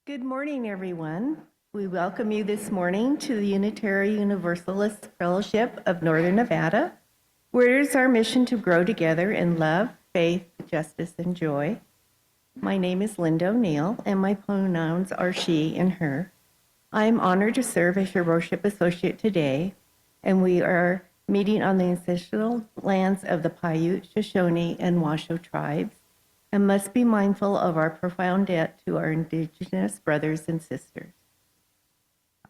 Good morning, everyone. We welcome you this morning to the Unitary Universalist Fellowship of Northern Nevada, where it is our mission to grow together in love, faith, justice, and joy. My name is Linda O'Neill, and my pronouns are she and her. I am honored to serve as your worship associate today, and we are meeting on the ancestral lands of the Paiute, Shoshone, and Washoe tribes, and must be mindful of our profound debt to our Indigenous brothers and sisters.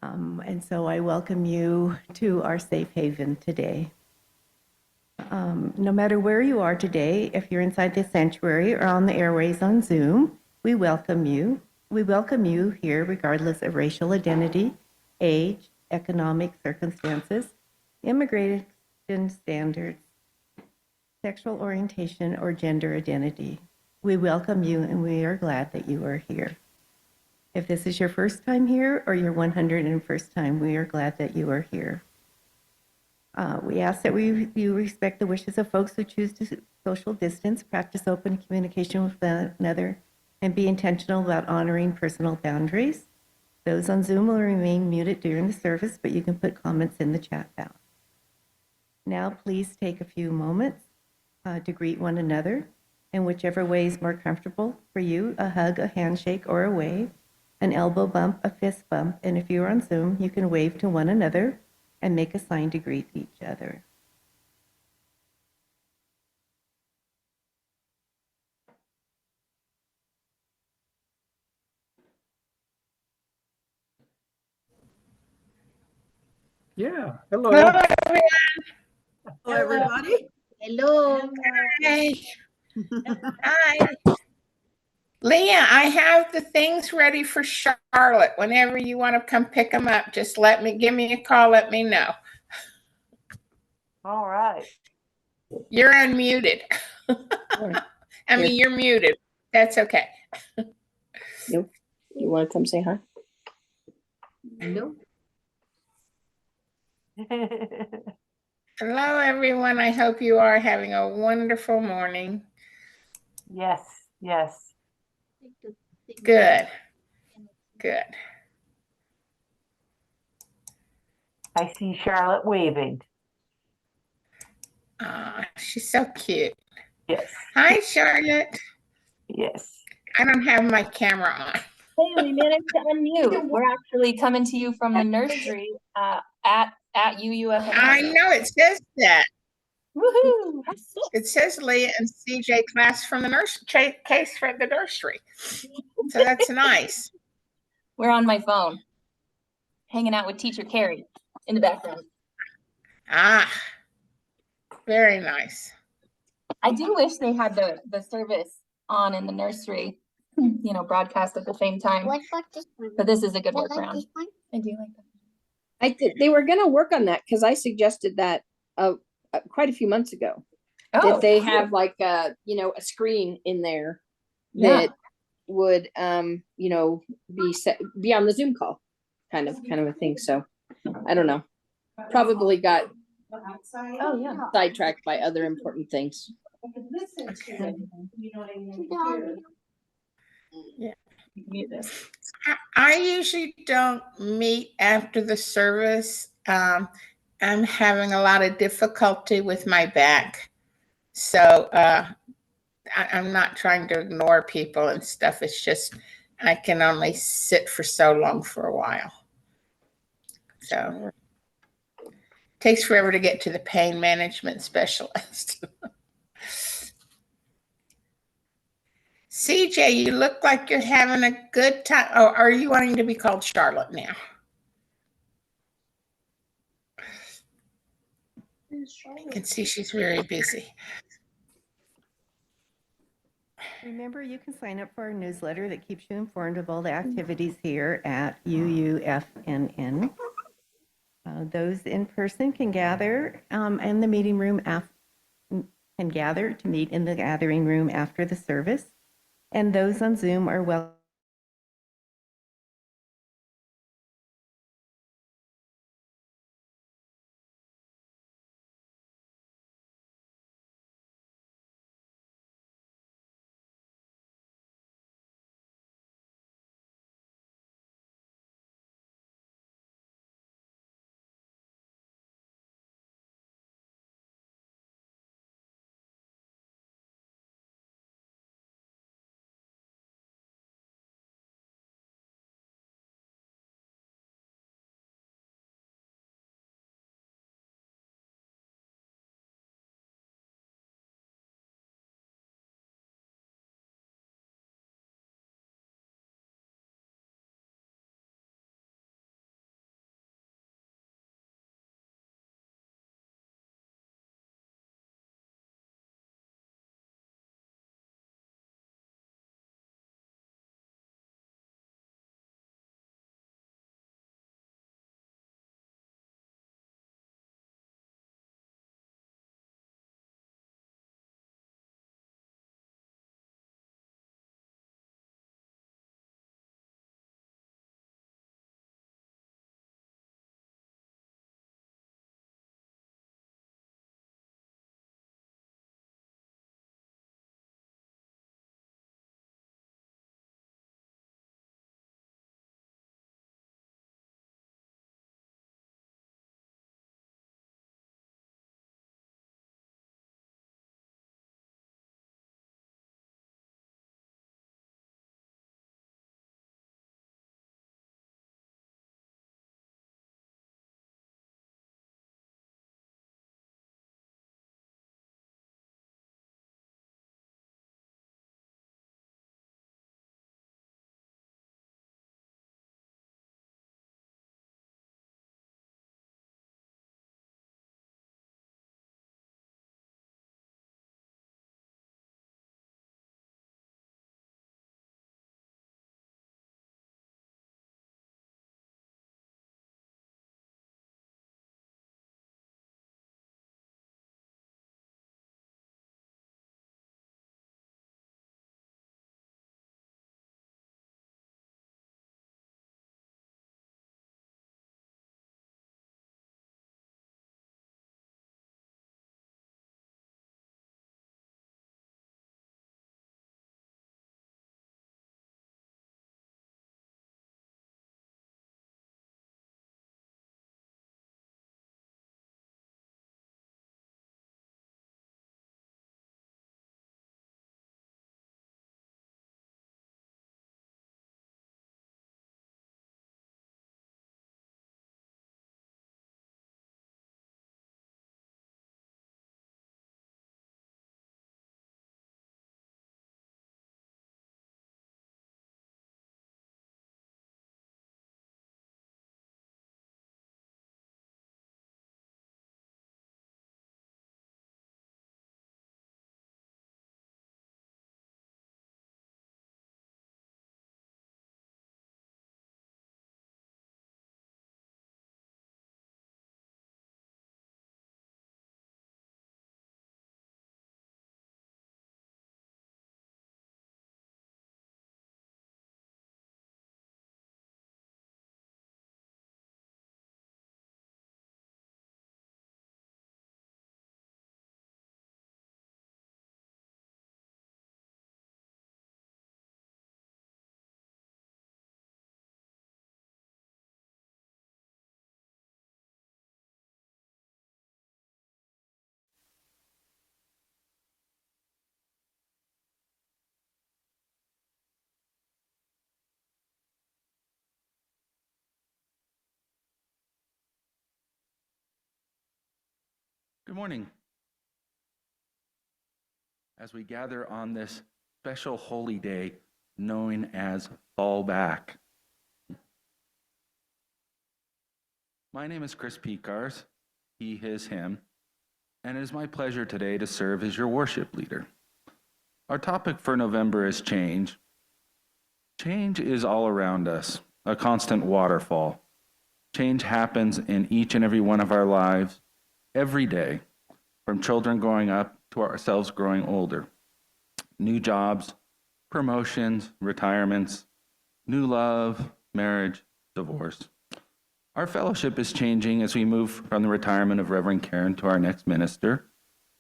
And so I welcome you to our safe haven today. No matter where you are today, if you're inside the sanctuary or on the airways on Zoom, we welcome you. We welcome you here regardless of racial identity, age, economic circumstances, immigration standards, sexual orientation, or gender identity. We welcome you, and we are glad that you are here. If this is your first time here or your 101st time, we are glad that you are here. We ask that you respect the wishes of folks who choose to social distance, practice open communication with one another, and be intentional about honoring personal boundaries. Those on Zoom will remain muted during the service, but you can put comments in the chat box. Now, please take a few moments to greet one another in whichever way is more comfortable for you, a hug, a handshake, or a wave, an elbow bump, a fist bump, and if you're on Zoom, you can wave to one another and make a sign to greet each other. Yeah. Hello. Hello, everyone. Hello, everybody. Hello. Hi. Hi. Leah, I have the things ready for Charlotte. Whenever you want to come pick them up, just give me a call, let me know. All right. You're unmuted. I mean, you're muted. That's okay. Nope. You want to come say hi? Nope. Hello, everyone. I hope you are having a wonderful morning. Yes, yes. Good. Good. I see Charlotte waving. She's so cute. Yes. Hi, Charlotte. Yes. I don't have my camera on. Hey, we managed to unmute. We're actually coming to you from the nursery at UUFM. I know it says that. Woohoo! It says Leah and CJ class from the case for the nursery. So that's nice. We're on my phone, hanging out with teacher Carrie in the background. Ah, very nice. I do wish they had the service on in the nursery, broadcast at the same time. But this is a good workaround. I do like that. They were going to work on that because I suggested that quite a few months ago. Oh, that they have like a screen in there that would be on the Zoom call, kind of a thing. So I don't know. Probably got sidetracked by other important things. Yeah. I usually don't meet after the service. I'm having a lot of difficulty with my back. So I'm not trying to ignore people and stuff. It's just I can only sit for so long for a while. So it takes forever to get to the pain management specialist. CJ, you look like you're having a good time. Oh, are you wanting to be called Charlotte now? I can see she's very busy. Remember, you can sign up for our newsletter that keeps you informed of all the activities here at UUFNN. Those in person can gather in the meeting room can gather to meet in the gathering room after the service, and those on Zoom are welcome Good morning. As we gather on this special holy day known as Fall Back. My name is Chris Pecars, he, his, him, and it is my pleasure today to serve as your worship leader. Our topic for November is change. Change is all around us, a constant waterfall. Change happens in each and every one of our lives, every day, from children growing up to ourselves growing older. New jobs, promotions, retirements, new love, marriage, divorce. Our fellowship is changing as we move from the retirement of Reverend Karen to our next minister,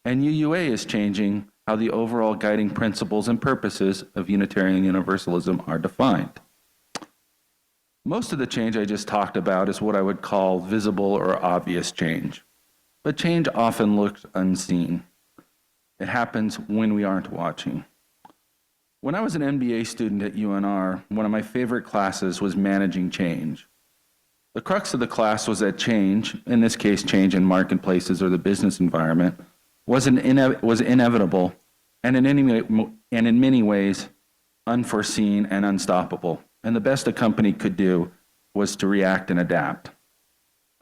and UUA is changing how the overall guiding principles and purposes of Unitarian Universalism are defined. Most of the change I just talked about is what I would call visible or obvious change, but change often looks unseen. It happens when we aren't watching. When I was an MBA student at UNR, one of my favorite classes was managing change. The crux of the class was that change, in this case change in marketplaces or the business environment, was inevitable and in many ways unforeseen and unstoppable. And the best a company could do was to react and adapt.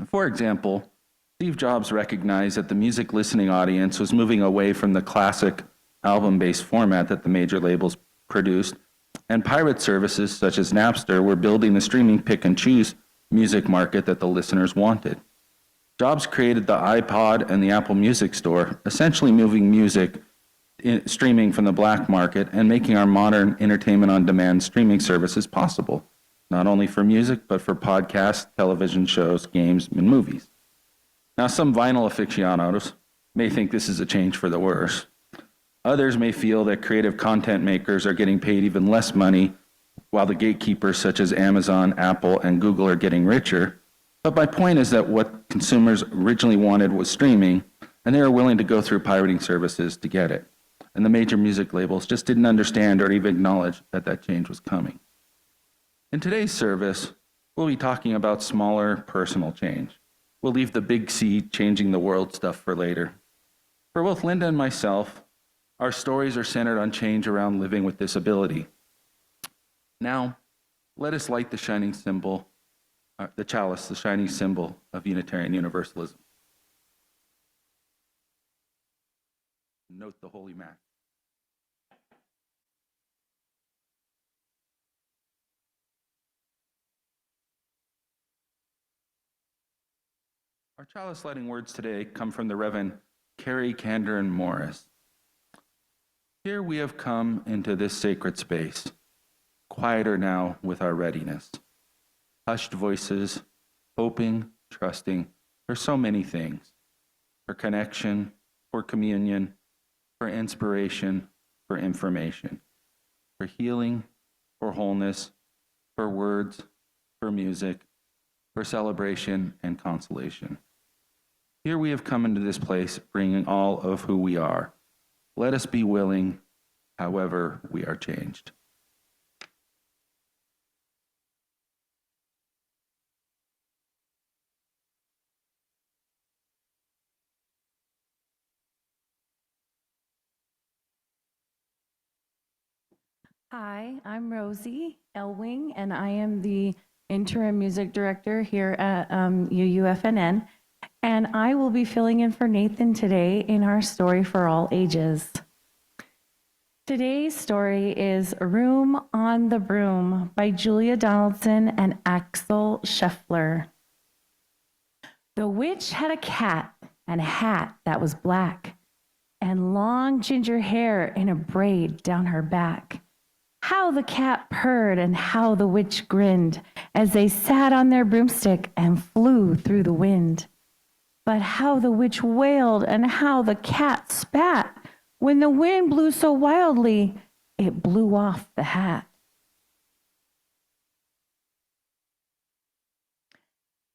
For example, Steve Jobs recognized that the music listening audience was moving away from the classic album-based format that the major labels produced, and pirate services such as Napster were building the streaming pick-and-choose music market that the listeners wanted. Jobs created the iPod and the Apple Music Store, essentially moving music streaming from the black market and making our modern entertainment on demand streaming services possible, not only for music, but for podcasts, television shows, games, and movies. Now, some vinyl aficionados may think this is a change for the worse. Others may feel that creative content makers are getting paid even less money, while the gatekeepers such as Amazon, Apple, and Google are getting richer. But my point is that what consumers originally wanted was streaming, and they were willing to go through pirating services to get it. And the major music labels just didn't understand or even acknowledge that that change was coming. In today's service, we'll be talking about smaller personal change. We'll leave the big C changing the world stuff for later. For both Linda and myself, our stories are centered on change around living with disability. Now, let us light the shining symbol, the chalice, the shining symbol of Unitarian Universalism. Note the Holy Mass. Our chalice lighting words today come from the Reverend Carrie Candern Morris. Here we have come into this sacred space, quieter now with our readiness. Hushed voices, hoping, trusting for so many things, for connection, for communion, for inspiration, for information, for healing, for wholeness, for words, for music, for celebration and consolation. Here we have come into this place bringing all of who we are. Let us be willing, however we are changed. Hi, I'm Rosie Elwing, and I am the interim music director here at UUFNN, and I will be filling in for Nathan today in our story for all ages. Today's story is Room on the Broom by Julia Donaldson and Axel Scheffler. The witch had a cat and a hat that was black, and long ginger hair in a braid down her back. How the cat purred and how the witch grinned as they sat on their broomstick and flew through the wind. But how the witch wailed and how the cat spat when the wind blew so wildly it blew off the hat.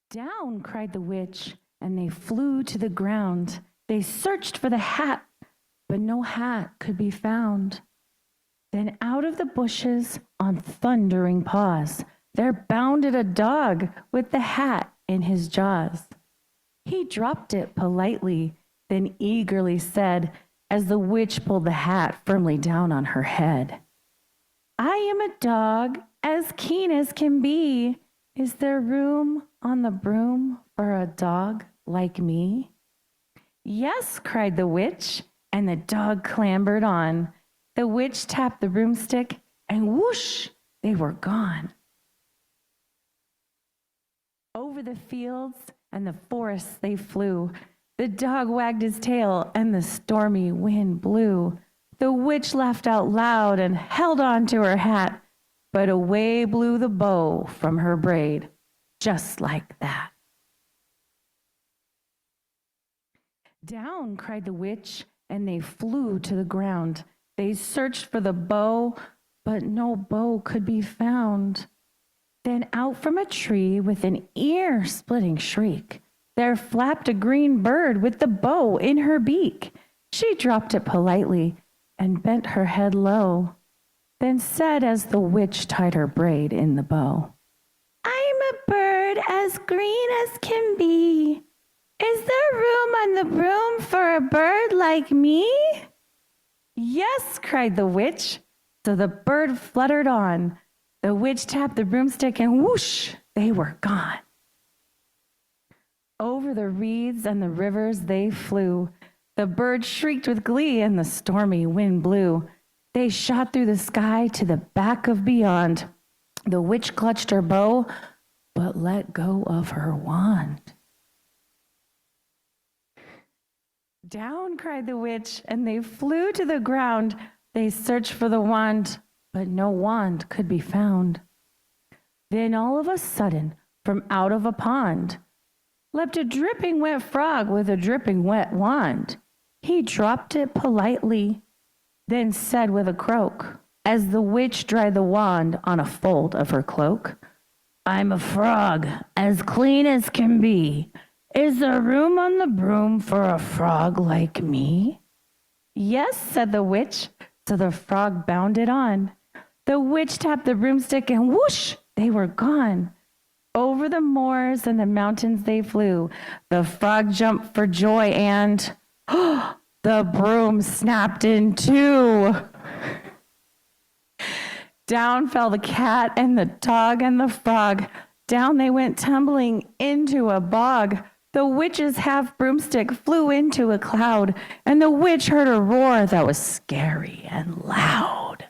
Down, cried the witch, and they flew to the ground. They searched for the hat, but no hat could be found. Then out of the bushes, on thundering paws, there bounded a dog with the hat in his jaws. He dropped it politely, then eagerly said, as the witch pulled the hat firmly down on her head, I am a dog as keen as can be. Is there room on the broom for a dog like me? Yes, cried the witch, and the dog clambered on. The witch tapped the broomstick, and whoosh, they were gone. Over the fields and the forests they flew. The dog wagged his tail, and the stormy wind blew. The witch laughed out loud and held on to her hat, but away blew the bow from her braid, just like that. Down, cried the witch, and they flew to the ground. They searched for the bow, but no bow could be found. Then out from a tree with an ear-splitting shriek, there flapped a green bird with the bow in her beak. She dropped it politely and bent her head low, then said as the witch tied her braid in the bow, I'm a bird as green as can be. Is there room on the broom for a bird like me? Yes, cried the witch. So the bird fluttered on. The witch tapped the broomstick and whoosh, they were gone. Over the reeds and the rivers they flew. The bird shrieked with glee and the stormy wind blew. They shot through the sky to the back of beyond. The witch clutched her bow, but let go of her wand. Down, cried the witch, and they flew to the ground. They searched for the wand, but no wand could be found. Then all of a sudden, from out of a pond, leapt a dripping wet frog with a dripping wet wand. He dropped it politely, then said with a croak, as the witch dried the wand on a fold of her cloak, I'm a frog, as clean as can be. Is there room on the broom for a frog like me? Yes, said the witch, so the frog bounded on. The witch tapped the broomstick and whoosh, they were gone. Over the moors and the mountains they flew. The frog jumped for joy and the broom snapped in two. Down fell the cat and the dog and the frog. Down they went tumbling into a bog. The witch's half broomstick flew into a cloud, and the witch heard a roar that was scary and loud.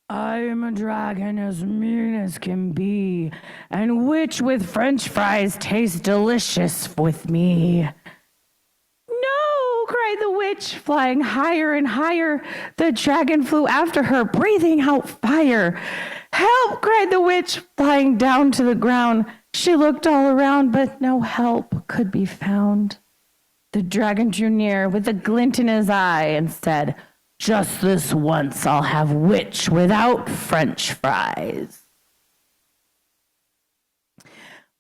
I am a dragon as mean as can be, and which with French fries tastes delicious with me. No, cried the witch, flying higher and higher. The dragon flew after her, breathing out fire. Help, cried the witch, flying down to the ground. She looked all around, but no help could be found. The dragon drew near with a glint in his eye and said, just this once I'll have witch without French fries.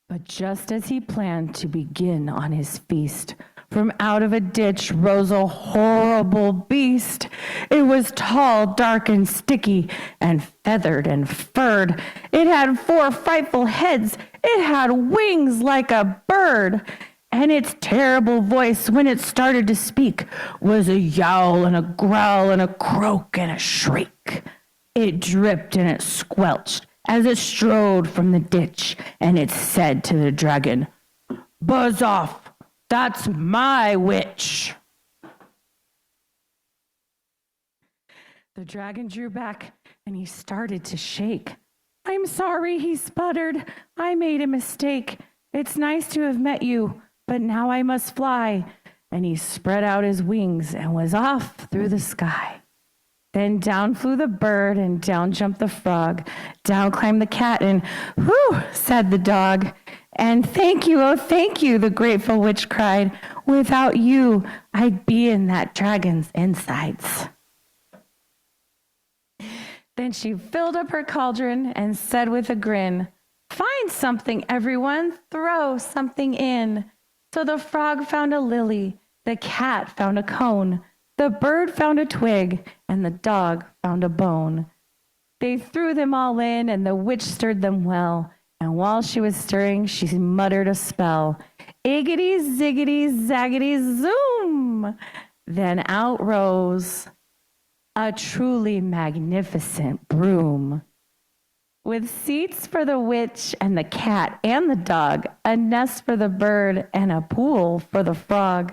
But just as he planned to begin on his feast, from out of a ditch rose a horrible beast. It was tall, dark, and sticky, and feathered and furred. It had 4 frightful heads. It had wings like a bird. And its terrible voice, when it started to speak, was a yowl and a growl and a croak and a shriek. It dripped and it squelched as it strode from the ditch, and it said to the dragon, Buzz off, that's my witch. The dragon drew back and he started to shake. I'm sorry, he sputtered. I made a mistake. It's nice to have met you, but now I must fly. And he spread out his wings and was off through the sky. Then down flew the bird and down jumped the frog. Down climbed the cat and whew, said the dog. And thank you, oh thank you, the grateful witch cried. Without you, I'd be in that dragon's insides. Then she filled up her cauldron and said with a grin, find something, everyone, throw something in. So the frog found a lily, the cat found a cone, the bird found a twig, and the dog found a bone. They threw them all in, and the witch stirred them well, And while she was stirring, she muttered a spell. Iggity, ziggity, zaggity, zoom. Then out rose a truly magnificent broom. With seats for the witch and the cat and the dog, a nest for the bird and a pool for the frog.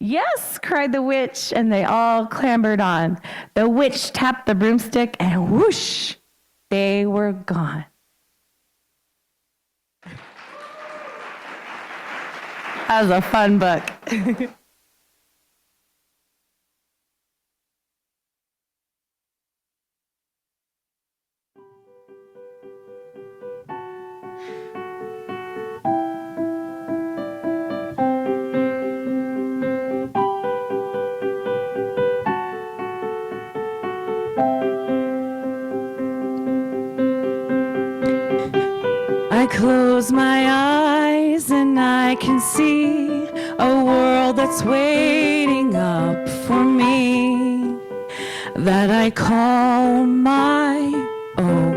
Yes, cried the witch, and they all clambered on. The witch tapped the broomstick, and whoosh, they were gone. That was a fun book. I close my eyes and I can see a world that's waiting up for me that I call my own.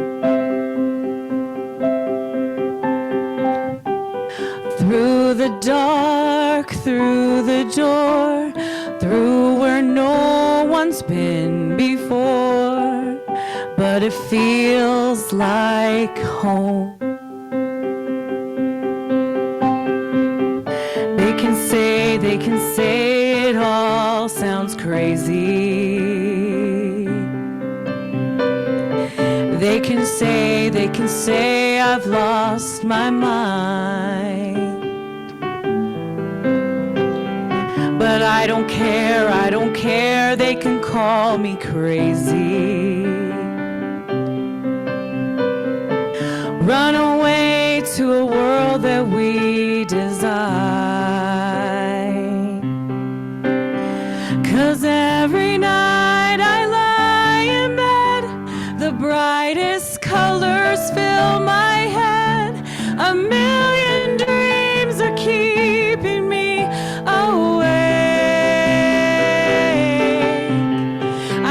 Through the dark, through the door, through where no one's been before, but it feels like home. They can say it all sounds crazy. They can say I've lost my mind. But I don't care, they can call me crazy. Run away to a world that we design. 'Cause every night I lie in bed, the brightest colors fill my head. A million dreams are keeping me awake.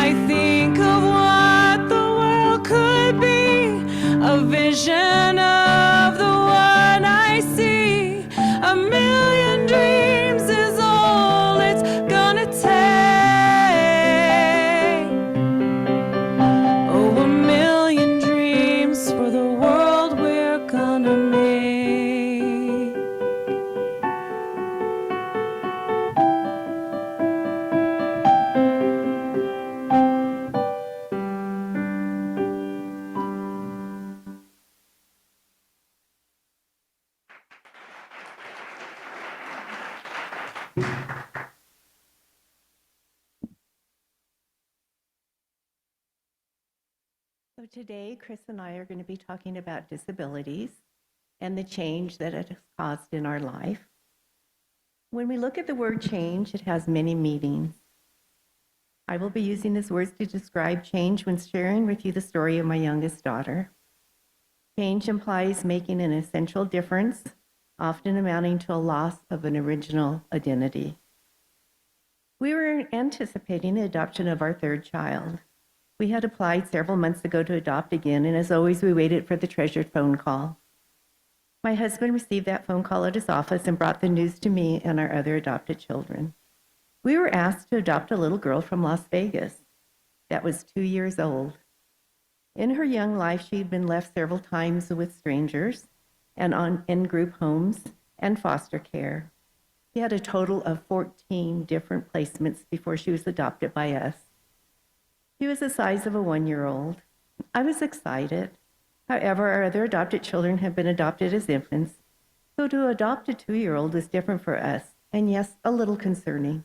I think of what the world could be, a vision of the one I see. A million dreams is all it's gonna take. Oh, a million dreams for the world we're gonna make. So today, Chris and I are going to be talking about disabilities and the change that it has caused in our life. When we look at the word change, it has many meanings. I will be using these words to describe change when sharing with you the story of my youngest daughter. Change implies making an essential difference, often amounting to a loss of an original identity. We were anticipating the adoption of our third child. We had applied several months ago to adopt again, and as always, we waited for the treasured phone call. My husband received that phone call at his office and brought the news to me and our other adopted children. We were asked to adopt a little girl from Las Vegas that was 2 years old. In her young life, she had been left several times with strangers and in group homes and foster care. She had a total of 14 different placements before she was adopted by us. She was the size of a 1-year-old. I was excited. However, our other adopted children had been adopted as infants, so to adopt a 2-year-old was different for us, and yes, a little concerning.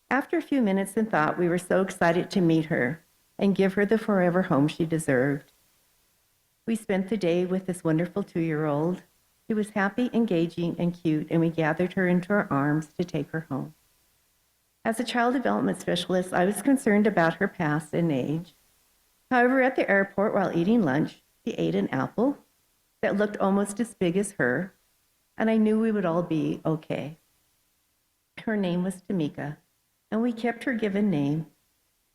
After a few minutes in thought, we were so excited to meet her and give her the forever home she deserved. We spent the day with this wonderful 2-year-old. She was happy, engaging, and cute, and we gathered her into our arms to take her home. As a child development specialist, I was concerned about her past and age. However, at the airport while eating lunch, she ate an apple that looked almost as big as her, and I knew we would all be okay. Her name was Tamika, and we kept her given name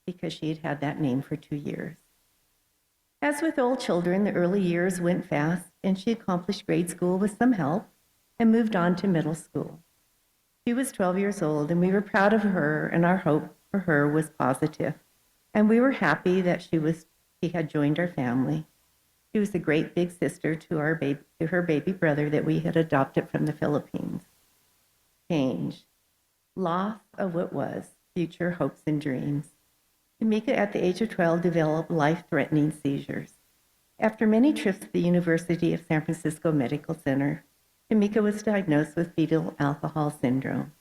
because she had had that name for 2 years. As with all children, the early years went fast, and she accomplished grade school with some help and moved on to middle school. She was 12 years old, and we were proud of her, and our hope for her was positive. And we were happy that she had joined our family. She was a great big sister to her baby brother that we had adopted from the Philippines. Change, loss of what was, future hopes and dreams. Tamika, at the age of 12, developed life-threatening seizures. After many trips to the University of San Francisco Medical Center, Tamika was diagnosed with fetal alcohol syndrome,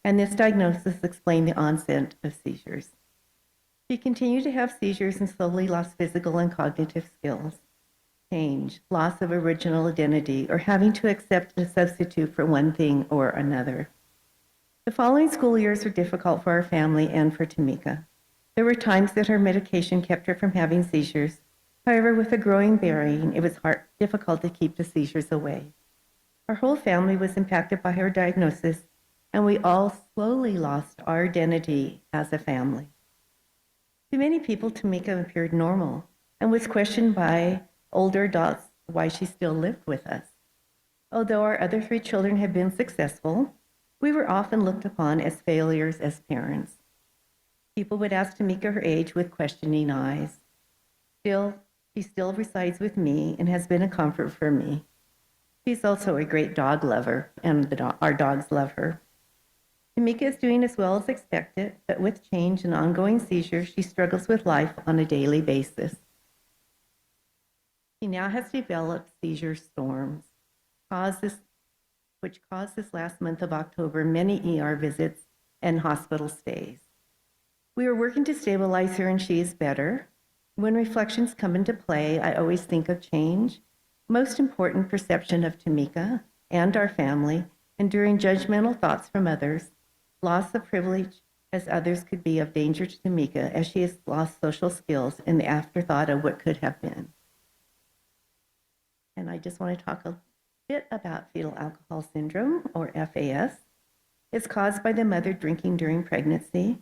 and this diagnosis explained the onset of seizures. She continued to have seizures and slowly lost physical and cognitive skills. Change, loss of original identity, or having to accept a substitute for one thing or another. The following school years were difficult for our family and for Tamika. There were times that her medication kept her from having seizures. However, with a growing brain, it was difficult to keep the seizures away. Our whole family was impacted by her diagnosis, and we all slowly lost our identity as a family. To many people, Tamika appeared normal and was questioned by older adults why she still lived with us. Although our other 3 children had been successful, we were often looked upon as failures as parents. People would ask Tamika her age with questioning eyes. She still resides with me and has been a comfort for me. She's also a great dog lover, and our dogs love her. Tamika is doing as well as expected, but with change and ongoing seizures, she struggles with life on a daily basis. She now has developed seizure storms, which caused this last month of October many ER visits and hospital stays. We are working to stabilize her, and she is better. When reflections come into play, I always think of change, most important perception of Tamika and our family, enduring judgmental thoughts from others, loss of privilege as others could be of danger to Tamika as she has lost social skills and the afterthought of what could have been. And I just want to talk a bit about fetal alcohol syndrome, or FAS. It's caused by the mother drinking during pregnancy.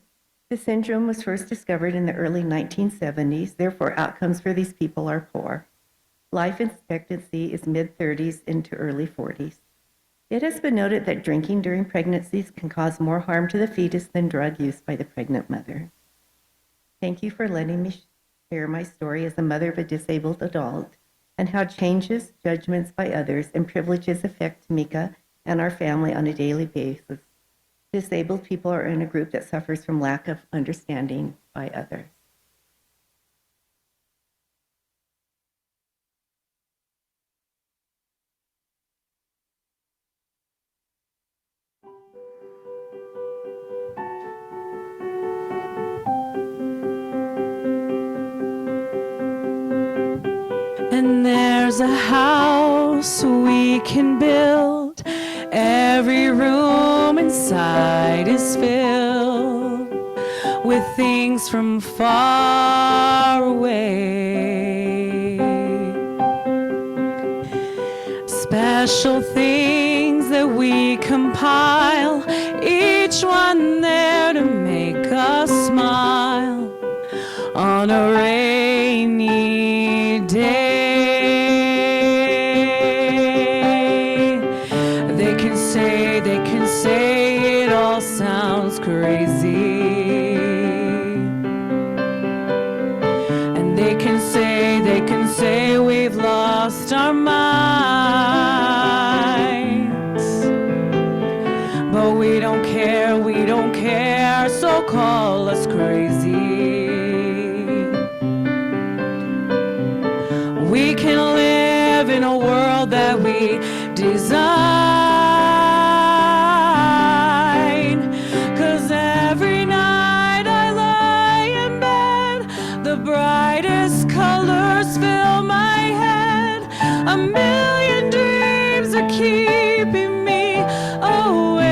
The syndrome was first discovered in the early 1970s, therefore outcomes for these people are poor. Life expectancy is mid-30s into early 40s. It has been noted that drinking during pregnancies can cause more harm to the fetus than drug use by the pregnant mother. Thank you for letting me share my story as a mother of a disabled adult and how changes, judgments by others, and privileges affect Tamika and our family on a daily basis. Disabled people are in a group that suffers from lack of understanding by others. And there's a house we can build. Every room inside is filled with things from far away. Special things that we compile, each one there to make us smile on a rainy day. They can say it all sounds crazy. And they can say we've lost our minds. But we don't care, so call us crazy. We can live in a world that we design. Brightest colors fill my head. A million dreams are keeping me awake.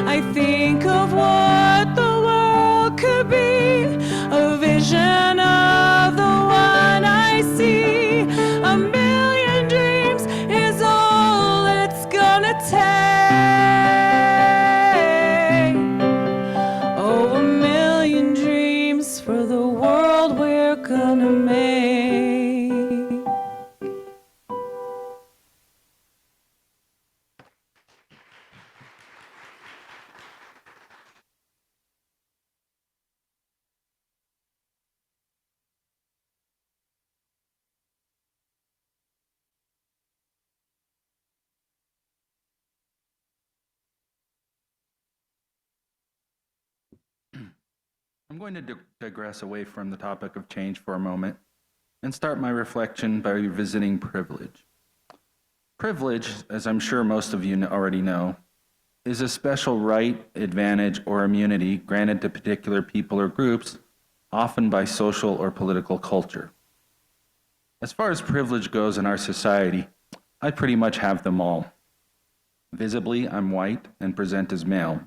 I think of what the world could be, a vision of the one I see. A million dreams is all it's gonna take. For the I'm going to digress away from the topic of change for a moment and start my reflection by revisiting privilege. Privilege, as I'm sure most of you already know, is a special right, advantage, or immunity granted to particular people or groups, often by social or political culture. As far as privilege goes in our society, I pretty much have them all. Visibly, I'm white and present as male.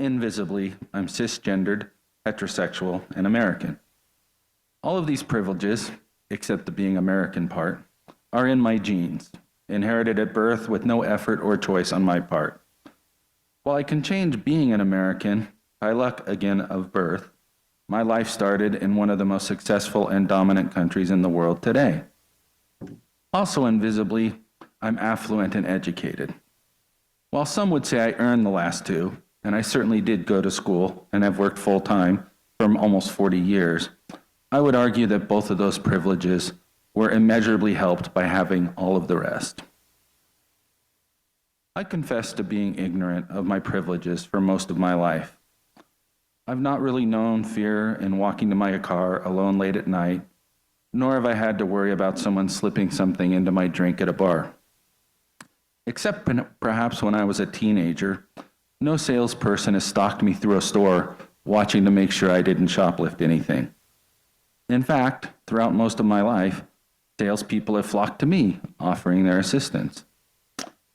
Invisibly, I'm cisgendered, heterosexual, and American. All of these privileges, except the being American part, are in my genes, inherited at birth with no effort or choice on my part. While I can change being an American, by luck again of birth, my life started in one of the most successful and dominant countries in the world today. Also invisibly, I'm affluent and educated. While some would say I earned the last two, and I certainly did go to school and have worked full-time for almost 40 years, I would argue that both of those privileges were immeasurably helped by having all of the rest. I confess to being ignorant of my privileges for most of my life. I've not really known fear in walking to my car alone late at night, nor have I had to worry about someone slipping something into my drink at a bar. Except perhaps when I was a teenager, no salesperson has stalked me through a store watching to make sure I didn't shoplift anything. In fact, throughout most of my life, salespeople have flocked to me, offering their assistance.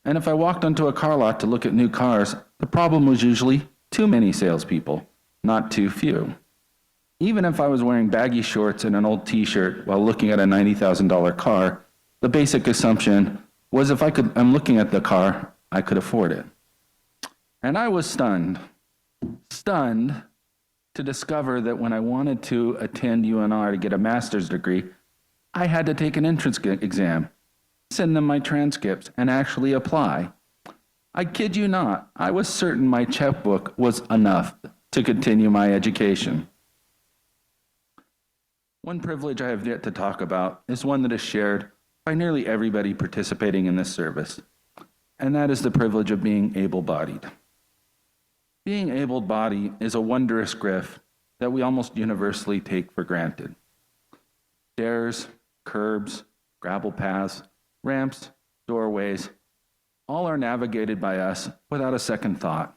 And if I walked onto a car lot to look at new cars, the problem was usually too many salespeople, not too few. Even if I was wearing baggy shorts and an old t-shirt while looking at a $90,000 car, the basic assumption was if I'm looking at the car, I could afford it. And I was stunned to discover that when I wanted to attend UNR to get a master's degree, I had to take an entrance exam, send them my transcripts, and actually apply. I kid you not, I was certain my checkbook was enough to continue my education. One privilege I have yet to talk about is one that is shared by nearly everybody participating in this service, and that is the privilege of being able-bodied. Being able-bodied is a wondrous gift that we almost universally take for granted. Stairs, curbs, gravel paths, ramps, doorways, all are navigated by us without a second thought.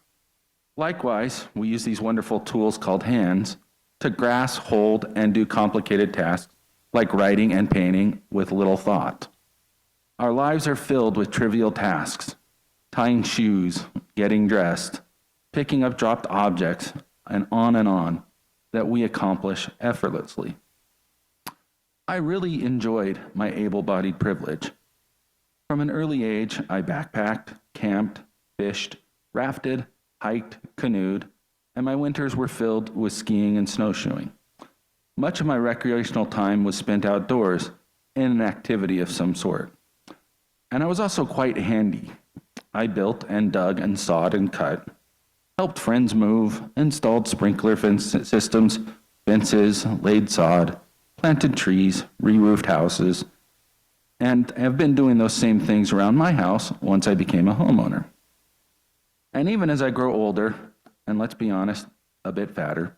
Likewise, we use these wonderful tools called hands to grasp, hold, and do complicated tasks like writing and painting with little thought. Our lives are filled with trivial tasks, tying shoes, getting dressed, picking up dropped objects, and on, that we accomplish effortlessly. I really enjoyed my able-bodied privilege. From an early age, I backpacked, camped, fished, rafted, hiked, canoed, and my winters were filled with skiing and snowshoeing. Much of my recreational time was spent outdoors in an activity of some sort. And I was also quite handy. I built and dug and sawed and cut, helped friends move, installed sprinkler systems, fences, laid sod, planted trees, re-roofed houses, and have been doing those same things around my house once I became a homeowner. And even as I grow older, and let's be honest, a bit fatter,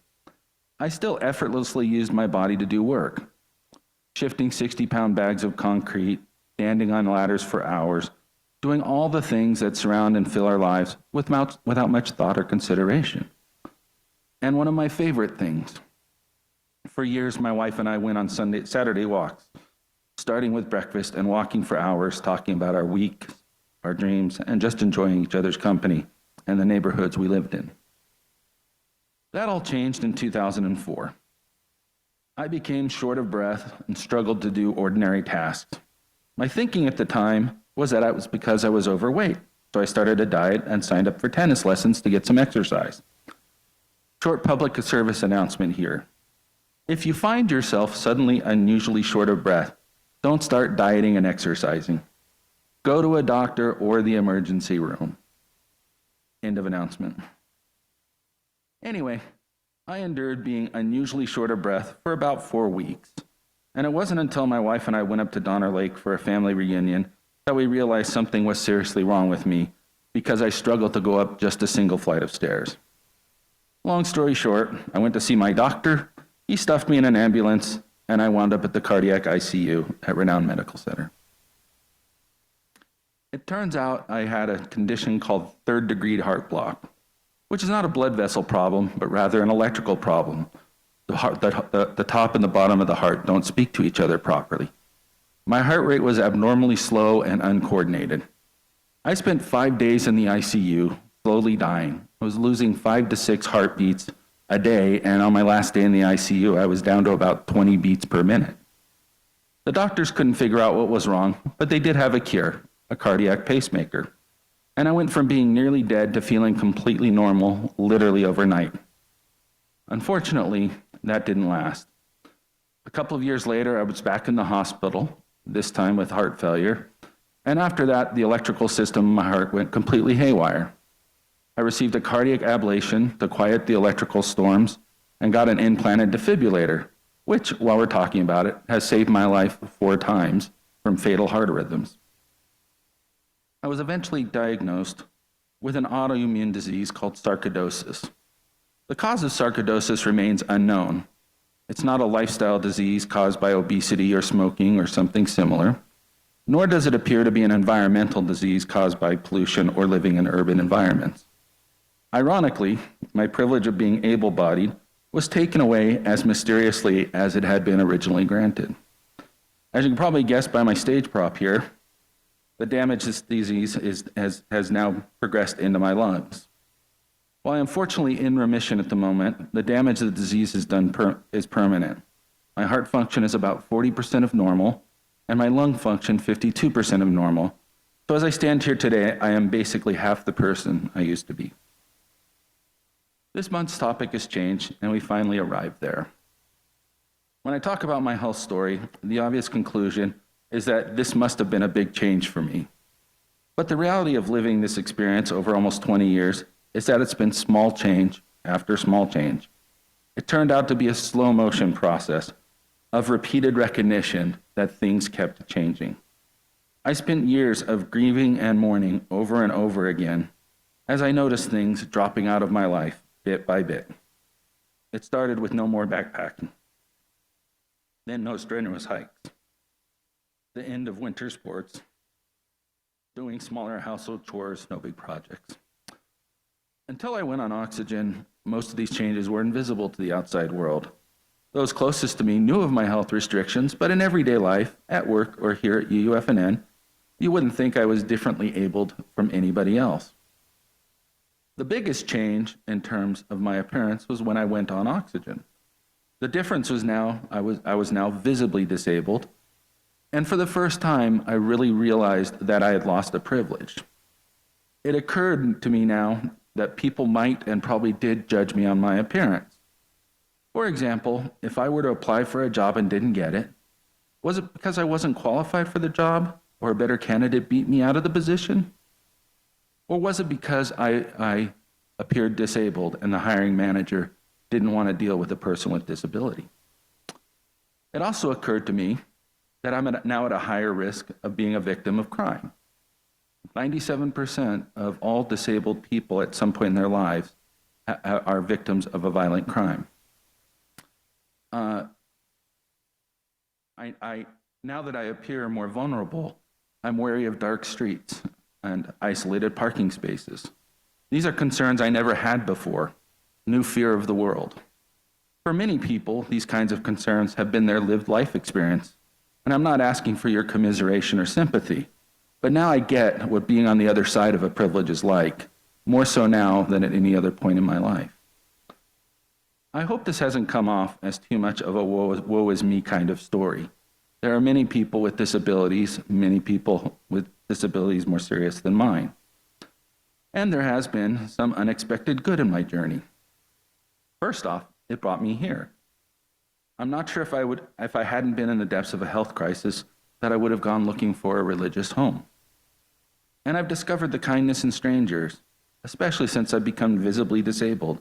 I still effortlessly used my body to do work, shifting 60-pound bags of concrete, standing on ladders for hours, doing all the things that surround and fill our lives without much thought or consideration. And one of my favorite things, for years my wife and I went on Saturday walks, starting with breakfast and walking for hours, talking about our week, our dreams, and just enjoying each other's company and the neighborhoods we lived in. That all changed in 2004. I became short of breath and struggled to do ordinary tasks. My thinking at the time was that it was because I was overweight, so I started a diet and signed up for tennis lessons to get some exercise. Short public service announcement here. If you find yourself suddenly unusually short of breath, don't start dieting and exercising. Go to a doctor or the emergency room. End of announcement. Anyway, I endured being unusually short of breath for about 4 weeks. And it wasn't until my wife and I went up to Donner Lake for a family reunion that we realized something was seriously wrong with me because I struggled to go up just a single flight of stairs. Long story short, I went to see my doctor, he stuffed me in an ambulance, and I wound up at the cardiac ICU at Renown Medical Center. It turns out I had a condition called third-degree heart block, which is not a blood vessel problem, but rather an electrical problem. The top and the bottom of the heart don't speak to each other properly. My heart rate was abnormally slow and uncoordinated. I spent 5 days in the ICU, slowly dying. I was losing 5 to 6 heartbeats a day, and on my last day in the ICU, I was down to about 20 beats per minute. The doctors couldn't figure out what was wrong, but they did have a cure, a cardiac pacemaker. And I went from being nearly dead to feeling completely normal, literally overnight. Unfortunately, that didn't last. A couple of years later, I was back in the hospital, this time with heart failure. And after that, the electrical system in my heart went completely haywire. I received a cardiac ablation to quiet the electrical storms and got an implanted defibrillator, which, while we're talking about it, has saved my life 4 times from fatal heart arrhythms. I was eventually diagnosed with an autoimmune disease called sarcoidosis. The cause of sarcoidosis remains unknown. It's not a lifestyle disease caused by obesity or smoking or something similar, nor does it appear to be an environmental disease caused by pollution or living in urban environments. Ironically, my privilege of being able-bodied was taken away as mysteriously as it had been originally granted. As you can probably guess by my stage prop here, the damage this disease has now progressed into my lungs. While I am fortunately in remission at the moment, the damage the disease has done is permanent. My heart function is about 40% of normal, and my lung function 52% of normal. So as I stand here today, I am basically half the person I used to be. This month's topic has changed, and we finally arrived there. When I talk about my health story, the obvious conclusion is that this must have been a big change for me. But the reality of living this experience over almost 20 years is that it's been small change after small change. It turned out to be a slow motion process of repeated recognition that things kept changing. I spent years of grieving and mourning over and over again as I noticed things dropping out of my life bit by bit. It started with no more backpacking, then no strenuous hikes, the end of winter sports, doing smaller household chores, no big projects. Until I went on oxygen, most of these changes were invisible to the outside world. Those closest to me knew of my health restrictions, but in everyday life, at work or here at UUFNN, you wouldn't think I was differently abled from anybody else. The biggest change in terms of my appearance was when I went on oxygen. The difference was now I was now visibly disabled, and for the first time, I really realized that I had lost a privilege. It occurred to me now that people might and probably did judge me on my appearance. For example, if I were to apply for a job and didn't get it, was it because I wasn't qualified for the job or a better candidate beat me out of the position? Or was it because I appeared disabled and the hiring manager didn't want to deal with a person with disability? It also occurred to me that I'm now at a higher risk of being a victim of crime. 97% of all disabled people at some point in their lives are victims of a violent crime. Now that I appear more vulnerable, I'm wary of dark streets and isolated parking spaces. These are concerns I never had before, new fear of the world. For many people, these kinds of concerns have been their lived life experience, and I'm not asking for your commiseration or sympathy, but now I get what being on the other side of a privilege is like, more so now than at any other point in my life. I hope this hasn't come off as too much of a woe is me kind of story. There are many people with disabilities, many people with disabilities more serious than mine. And there has been some unexpected good in my journey. First off, it brought me here. I'm not sure if I hadn't been in the depths of a health crisis, that I would have gone looking for a religious home. And I've discovered the kindness in strangers, especially since I've become visibly disabled.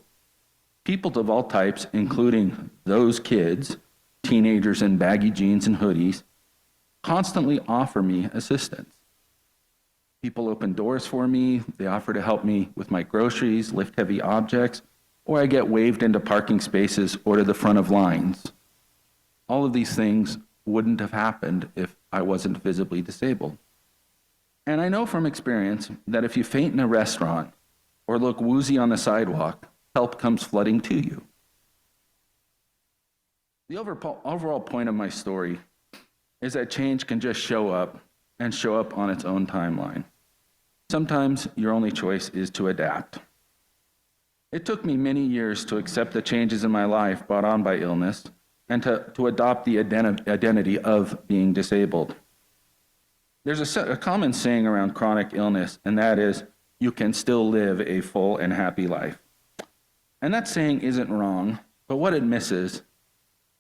People of all types, including those kids, teenagers in baggy jeans and hoodies, constantly offer me assistance. People open doors for me, they offer to help me with my groceries, lift heavy objects, or I get waved into parking spaces or to the front of lines. All of these things wouldn't have happened if I wasn't visibly disabled. And I know from experience that if you faint in a restaurant or look woozy on the sidewalk, help comes flooding to you. The overall point of my story is that change can just show up and show up on its own timeline. Sometimes your only choice is to adapt. It took me many years to accept the changes in my life brought on by illness and to adopt the identity of being disabled. There's a common saying around chronic illness, and that is, you can still live a full and happy life. And that saying isn't wrong, but what it misses,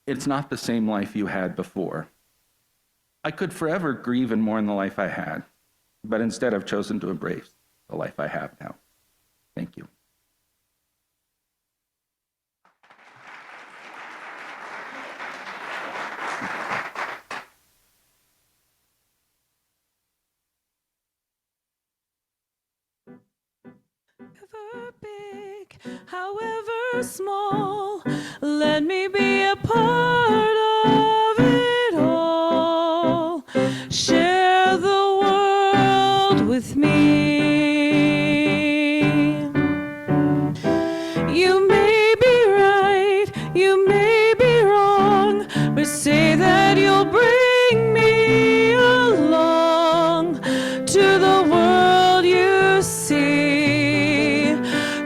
it's not the same life you had before. I could forever grieve and mourn the life I had, but instead I've chosen to embrace the life I have now. Thank you. However big, however small, let me be a part of it all. Share the world with me. You may be right, you may be wrong, but say that you'll bring me along to the world you see,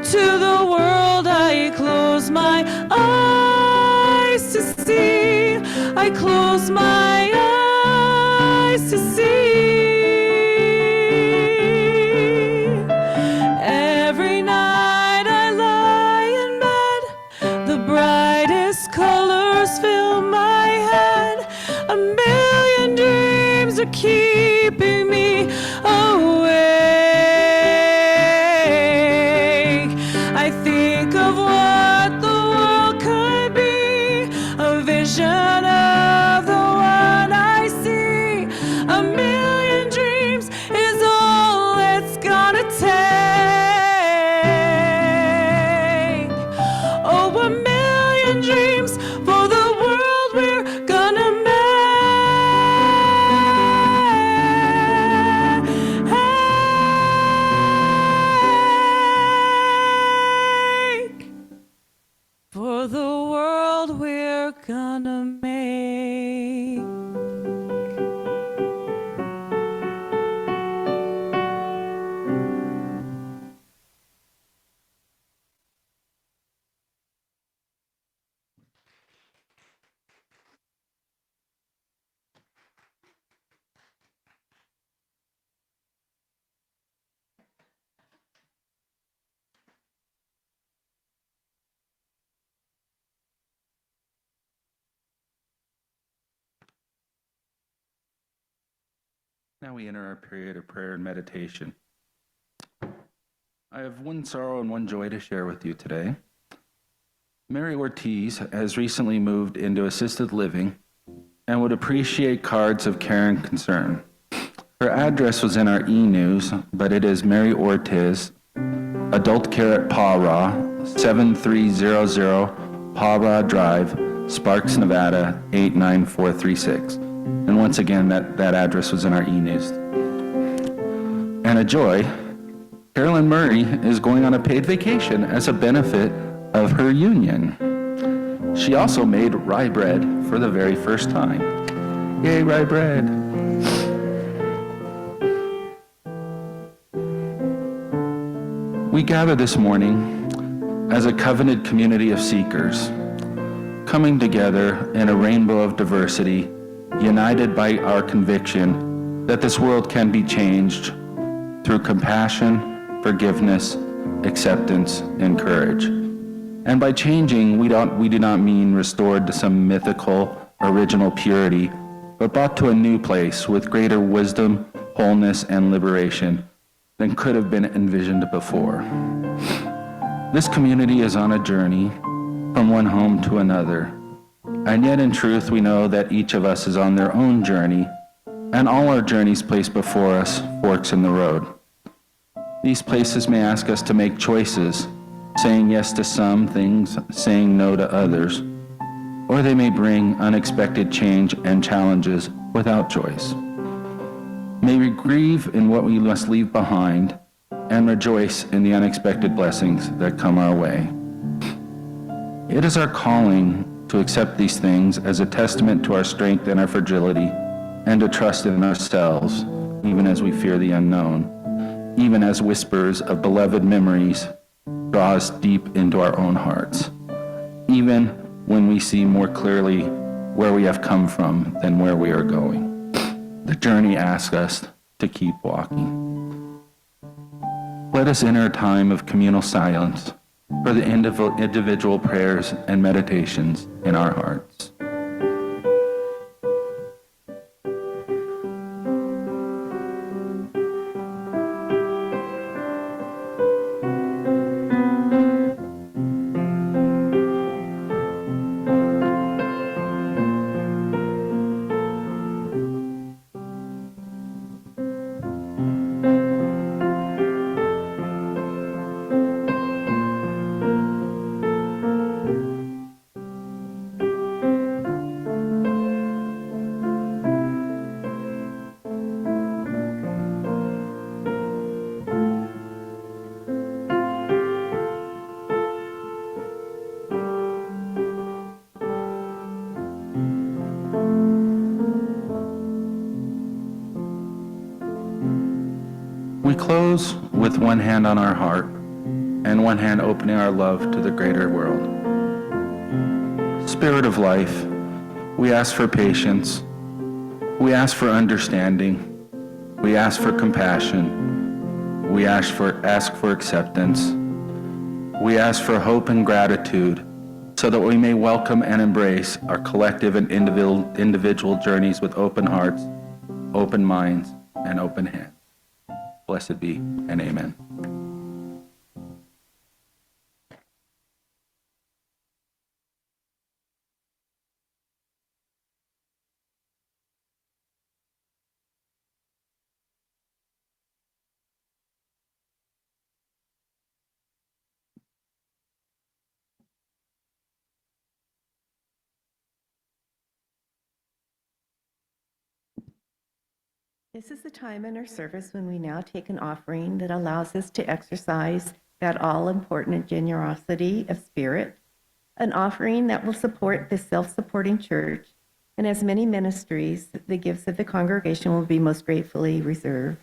to the world I close my eyes to see, I close my eyes to see. Every night I lie in bed, the brightest colors fill my head, a million dreams are keeping me awake. I think of what the world could be, a vision of the one I see. A million dreams is all it's gonna take. Oh, a million dreams for the world we're gonna make. For the world we're gonna make. Now we enter our period of prayer and meditation. I have one sorrow and one joy to share with you today. Mary Ortiz has recently moved into assisted living and would appreciate cards of care and concern. Her address was in our e-news, but it is Mary Ortiz, Adult Care at PARA, 7300 PARA Drive, Sparks, Nevada, 89436. And once again, that address was in our e-news. And a joy, Carolyn Murray is going on a paid vacation as a benefit of her union. She also made rye bread for the very first time. Yay, rye bread. We gather this morning as a covenanted community of seekers, coming together in a rainbow of diversity, united by our conviction that this world can be changed through compassion, forgiveness, acceptance, and courage. And by changing, we do not mean restored to some mythical, original purity, but brought to a new place with greater wisdom, wholeness, and liberation than could have been envisioned before. This community is on a journey from one home to another, and yet in truth we know that each of us is on their own journey, and all our journeys placed before us forks in the road. These places may ask us to make choices, saying yes to some things, saying no to others, or they may bring unexpected change and challenges without choice. May we grieve in what we must leave behind and rejoice in the unexpected blessings that come our way. It is our calling to accept these things as a testament to our strength and our fragility, and to trust in ourselves, even as we fear the unknown, even as whispers of beloved memories draw us deep into our own hearts, even when we see more clearly where we have come from than where we are going. The journey asks us to keep walking. Let us enter a time of communal silence for the individual prayers and meditations in our hearts. We close with one hand on our heart and one hand opening our love to the greater world. Spirit of life, we ask for patience. We ask for understanding. We ask for compassion. We ask for acceptance. We ask for hope and gratitude so that we may welcome and embrace our collective and individual journeys with open hearts, open minds, and open hands. Blessed be, and amen. This is the time in our service when we now take an offering that allows us to exercise that all-important generosity of spirit, an offering that will support this self-supporting church, and as many ministries, the gifts of the congregation will be most gratefully reserved.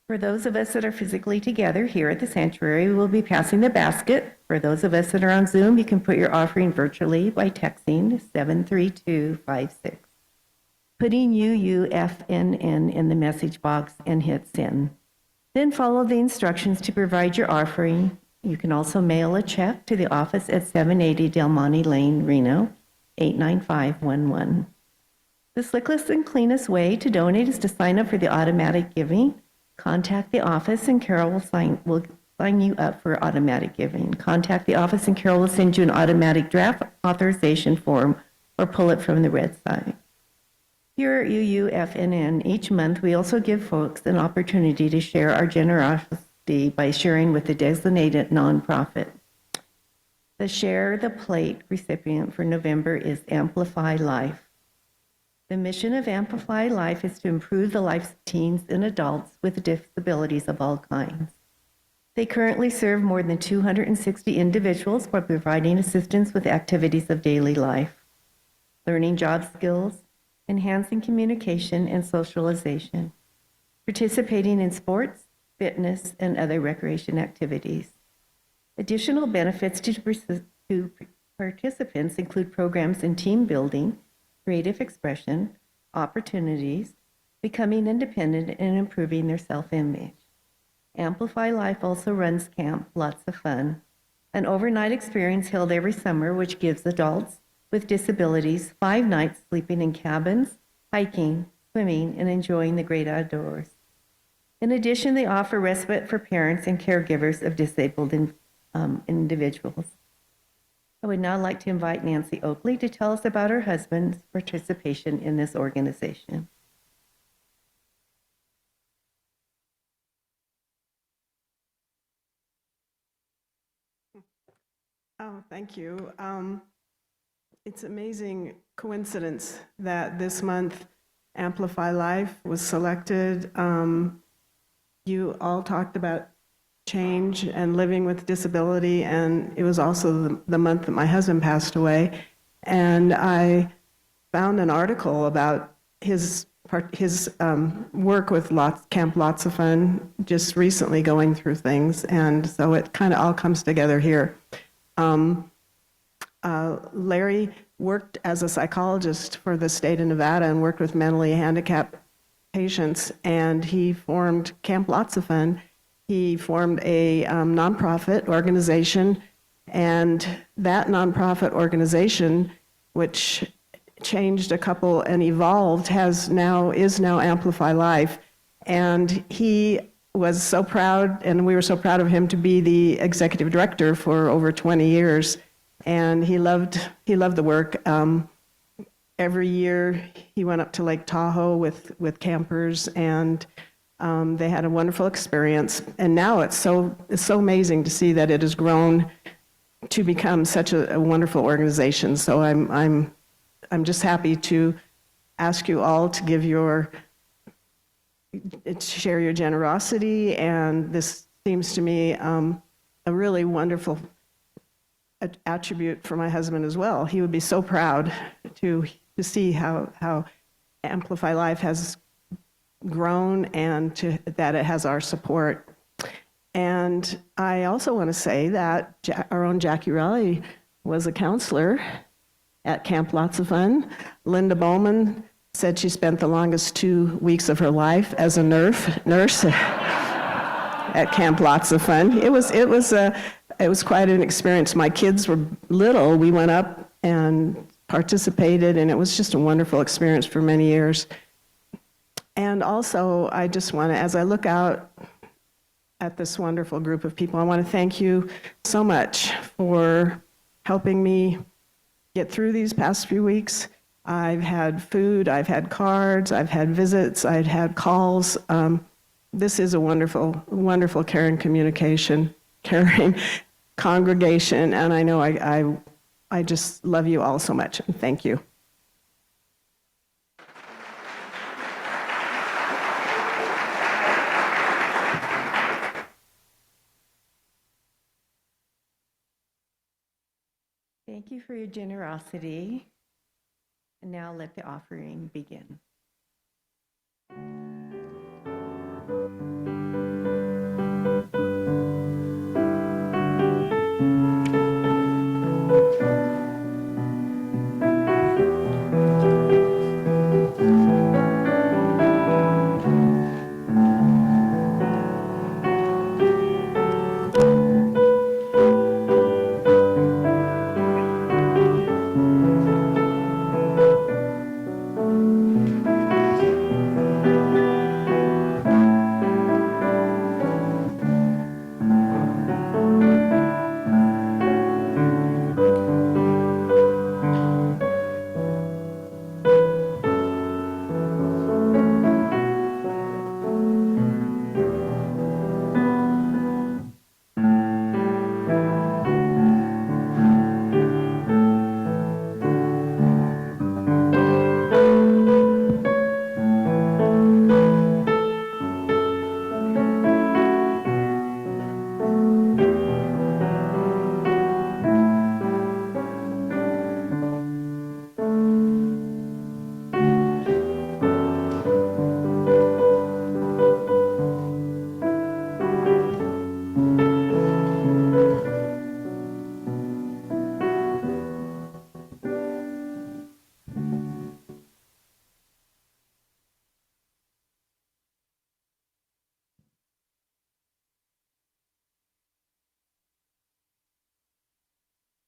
For those of us that are physically together here at the sanctuary, we will be passing the basket. For those of us that are on Zoom, you can put your offering virtually by texting 73256. Putting UUFNN in the message box and hit send. Then follow the instructions to provide your offering. You can also mail a check to the office at 780 Del Monte Lane, Reno, 89511. The slickest and cleanest way to donate is to sign up for the automatic giving. Contact the office and Carol will sign you up for automatic giving. Contact the office and Carol will send you an automatic draft authorization form or pull it from the red side. Here at UUFNN, each month we also give folks an opportunity to share our generosity by sharing with a designated nonprofit. The Share the Plate recipient for November is Amplify Life. The mission of Amplify Life is to improve the lives of teens and adults with disabilities of all kinds. They currently serve more than 260 individuals by providing assistance with activities of daily life, learning job skills, enhancing communication and socialization, participating in sports, fitness, and other recreation activities. Additional benefits to participants include programs in team building, creative expression, opportunities, becoming independent, and improving their self-image. Amplify Life also runs Camp Lots of Fun, an overnight experience held every summer which gives adults with disabilities 5 nights sleeping in cabins, hiking, swimming, and enjoying the great outdoors. In addition, they offer respite for parents and caregivers of disabled individuals. I would now like to invite Nancy Oakley to tell us about her husband's participation in this organization. Oh, thank you. It's amazing coincidence that this month Amplify Life was selected. You all talked about change and living with disability, and it was also the month that my husband passed away. And I found an article about his work with Camp Lots of Fun, just recently going through things, and so it kind of all comes together here. Larry worked as a psychologist for the state of Nevada and worked with mentally handicapped patients, and he formed Camp Lots of Fun. He formed a nonprofit organization, and that nonprofit organization, which changed a couple and evolved, is now Amplify Life. And he was so proud, and we were so proud of him to be the executive director for over 20 years. And he loved the work. Every year he went up to Lake Tahoe with campers, and they had a wonderful experience. And now it's so amazing to see that it has grown to become such a wonderful organization. So I'm just happy to ask you all to share your generosity, and this seems to me a really wonderful attribute for my husband as well. He would be so proud to see how Amplify Life has grown and that it has our support. And I also want to say that our own Jackie Raleigh was a counselor at Camp Lots of Fun. Linda Bowman said she spent the longest 2 weeks of her life as a nurse at Camp Lots of Fun. It was quite an experience. My kids were little. We went up and participated, and it was just a wonderful experience for many years. And also, I just want to, as I look out at this wonderful group of people, I want to thank you so much for helping me get through these past few weeks. I've had food, I've had cards, I've had visits, I've had calls. This is a wonderful, wonderful caring congregation, and I know I just love you all so much, and thank you. Thank you for your generosity. And now let the offering begin.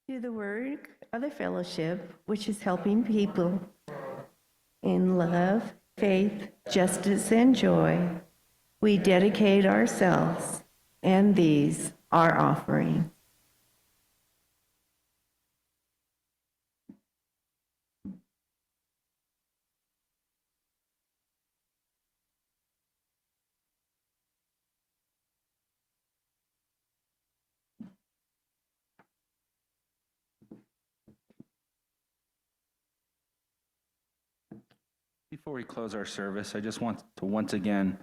To the work of the fellowship, which is helping people in love, faith, justice, and joy, we dedicate ourselves, and these are offerings. Before we close our service, I just want to once again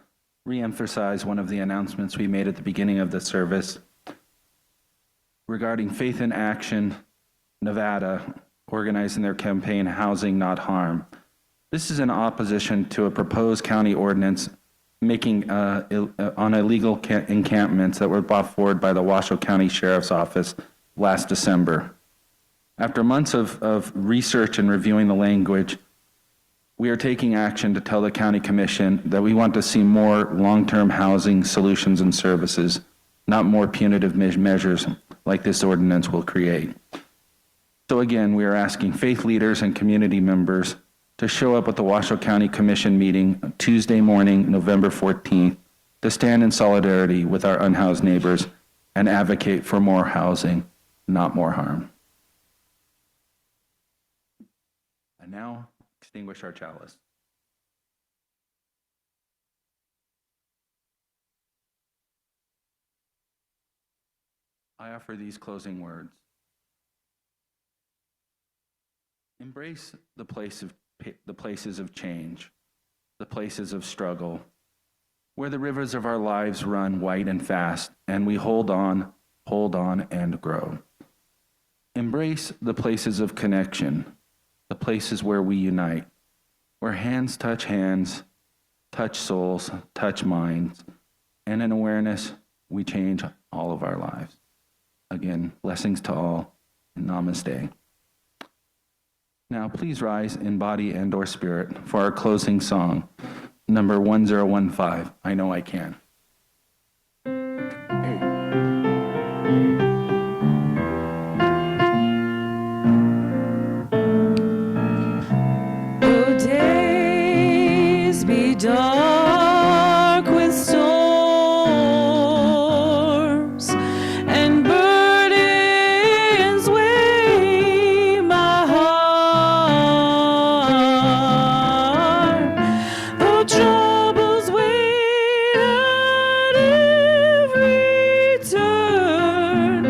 reemphasize one of the announcements we made at the beginning of the service regarding Faith in Action Nevada organizing their campaign Housing Not Harm. This is in opposition to a proposed county ordinance making on illegal encampments that were brought forward by the Washoe County Sheriff's Office last December. After months of research and reviewing the language, we are taking action to tell the County Commission that we want to see more long-term housing solutions and services, not more punitive measures like this ordinance will create. So again, we are asking faith leaders and community members to show up at the Washoe County Commission meeting Tuesday morning, November 14th, to stand in solidarity with our unhoused neighbors and advocate for more housing, not more harm. And now, extinguish our chalice. I offer these closing words. Embrace the places of change, the places of struggle, where the rivers of our lives run wide and fast, and we hold on, and grow. Embrace the places of connection, the places where we unite, where hands, touch souls, touch minds, and in awareness, we change all of our lives. Again, blessings to all, and namaste. Now, please rise in body and or spirit for our closing song, number 1015, I Know I Can. Though days be dark with storms and burdens weigh my heart, though troubles wait at every turn,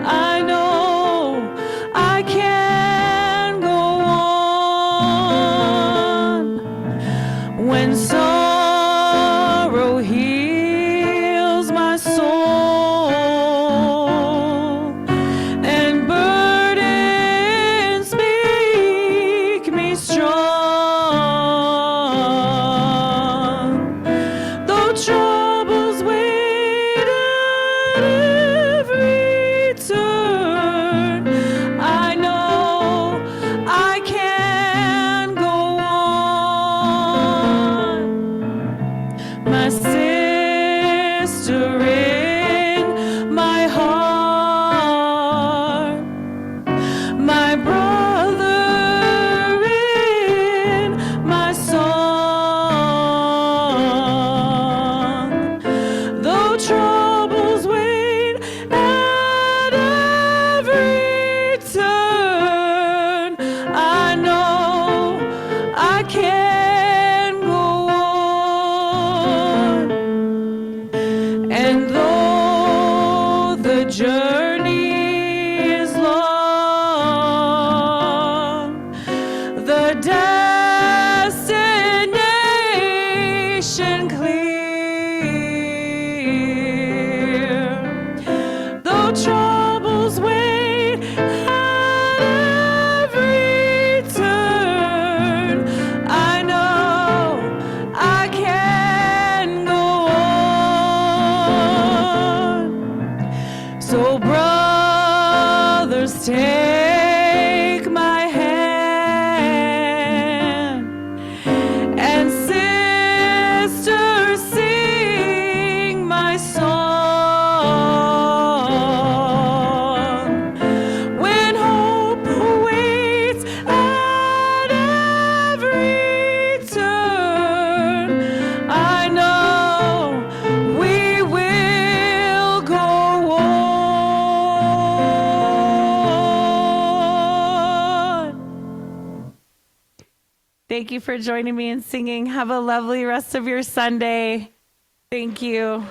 I know I can go on. When sorrow heals my soul and burdens make me strong, though troubles wait at every turn, I know I can go on. My sister in my heart, my brother in my song, though troubles wait at every turn, I know I can go on. And though the journey is long, the destination clear, though troubles wait at every turn, I know I can go on. So brothers, take my hand, and sisters, sing my song. When hope waits at every turn, I know we will go on. Thank you for joining me in singing. Have a lovely rest of your Sunday. Thank you.